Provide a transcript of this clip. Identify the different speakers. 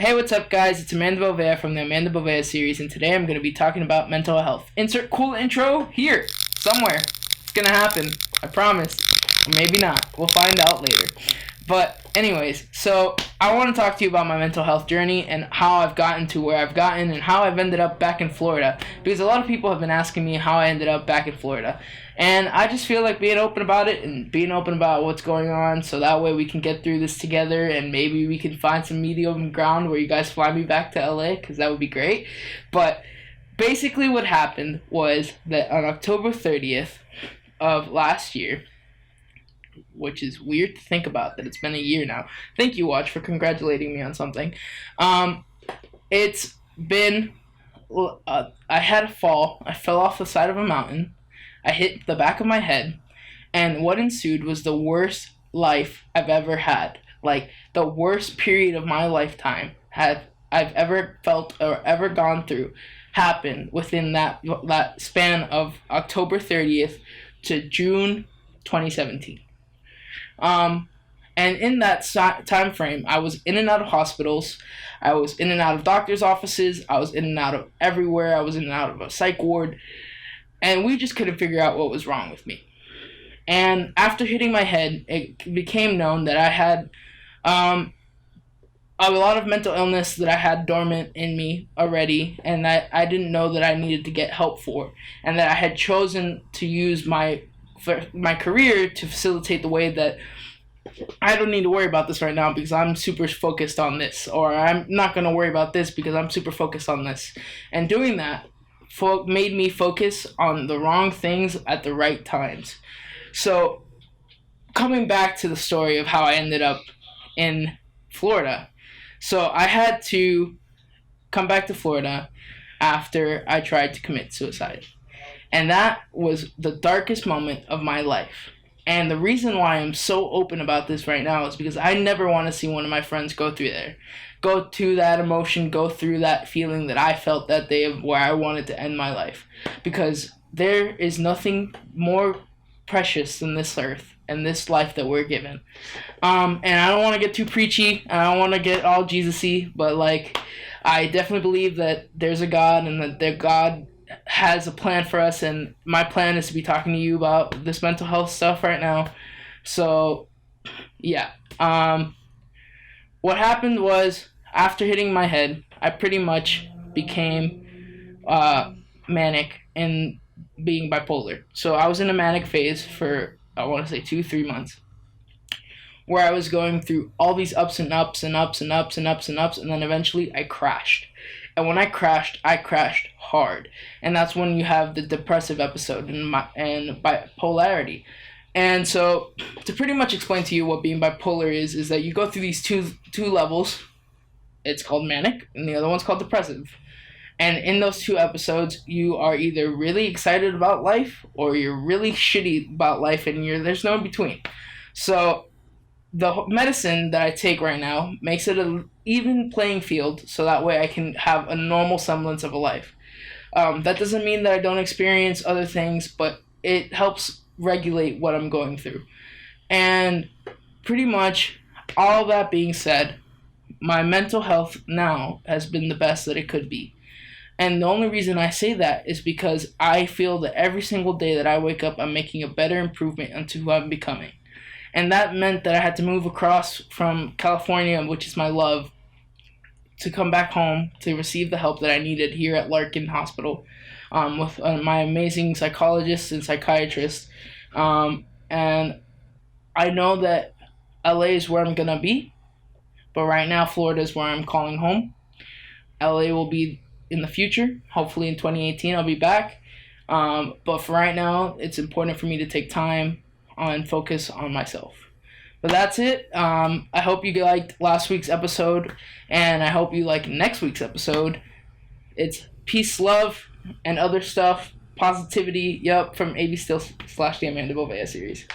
Speaker 1: Hey, what's up, guys? It's Amanda Bovea from the Amanda Bovea series, and today I'm going to be talking about mental health. Insert cool intro here, somewhere. It's going to happen. I promise. Or maybe not. We'll find out later. But anyways, so I want to talk to you about my mental health journey and how I've gotten to where I've gotten and how I've ended up back in Florida. Because a lot of people have been asking me how I ended up back in Florida. And I just feel like being open about it and being open about what's going on so that way we can get through this together and maybe we can find some medium ground where you guys fly me back to LA, because that would be great. But basically what happened was that on October 30th of last year, which is weird to think about that it's been a year now. Thank you, Watch, for congratulating me on something. It's been, I had a fall. I fell off the side of a mountain. I hit the back of my head, and what ensued was the worst life I've ever had. Like, the worst period of my lifetime I've ever felt or ever gone through happened within that span of October 30th to June 2017. And in that time frame, I was in and out of hospitals. I was in and out of doctor's offices. I was in and out of everywhere. I was in and out of a psych ward. And we just couldn't figure out what was wrong with me. And after hitting my head, it became known that I had a lot of mental illness that I had dormant in me already, and that I didn't know that I needed to get help for, and that I had chosen to use my career to facilitate the way that I don't need to worry about this right now because I'm super focused on this, or I'm not going to worry about this because I'm super focused on this. And doing that made me focus on the wrong things at the right times. So, coming back to the story of how I ended up in Florida. So, I had to come back to Florida after I tried to commit suicide. And that was the darkest moment of my life. And the reason why I'm so open about this right now is because I never want to see one of my friends go through that emotion, go through that feeling that I felt that day of where I wanted to end my life. Because there is nothing more precious than this earth and this life that we're given. And I don't want to get too preachy, and I don't want to get all Jesus-y, but I definitely believe that there's a God and that God has a plan for us, and my plan is to be talking to you about this mental health stuff right now. So, yeah. What happened was, after hitting my head, I pretty much became manic and being bipolar. So I was in a manic phase for, I want to say 2-3 months, where I was going through all these ups and ups and ups and ups and ups and ups, and then eventually I crashed. And when I crashed hard. And that's when you have the depressive episode and bipolarity. And so, to pretty much explain to you what being bipolar is that you go through these two levels. It's called manic, and the other one's called depressive. And in those two episodes, you are either really excited about life, or you're really shitty about life, and there's no in between. So, the medicine that I take right now makes it an even playing field, so that way I can have a normal semblance of a life. That doesn't mean that I don't experience other things, but it helps regulate what I'm going through. And pretty much, all that being said, my mental health now has been the best that it could be. And the only reason I say that is because I feel that every single day that I wake up, I'm making a better improvement into who I'm becoming. And that meant that I had to move across from California, which is my love, to come back home to receive the help that I needed here at Larkin Hospital with my amazing psychologist and psychiatrist. And I know that LA is where I'm going to be, but right now Florida is where I'm calling home. LA will be in the future. Hopefully in 2018 I'll be back. But for right now, it's important for me to take time and focus on myself. But that's it. I hope you liked last week's episode, and I hope you like next week's episode. It's peace, love, and other stuff. Positivity, from AB Still / the Amanda Bovea series.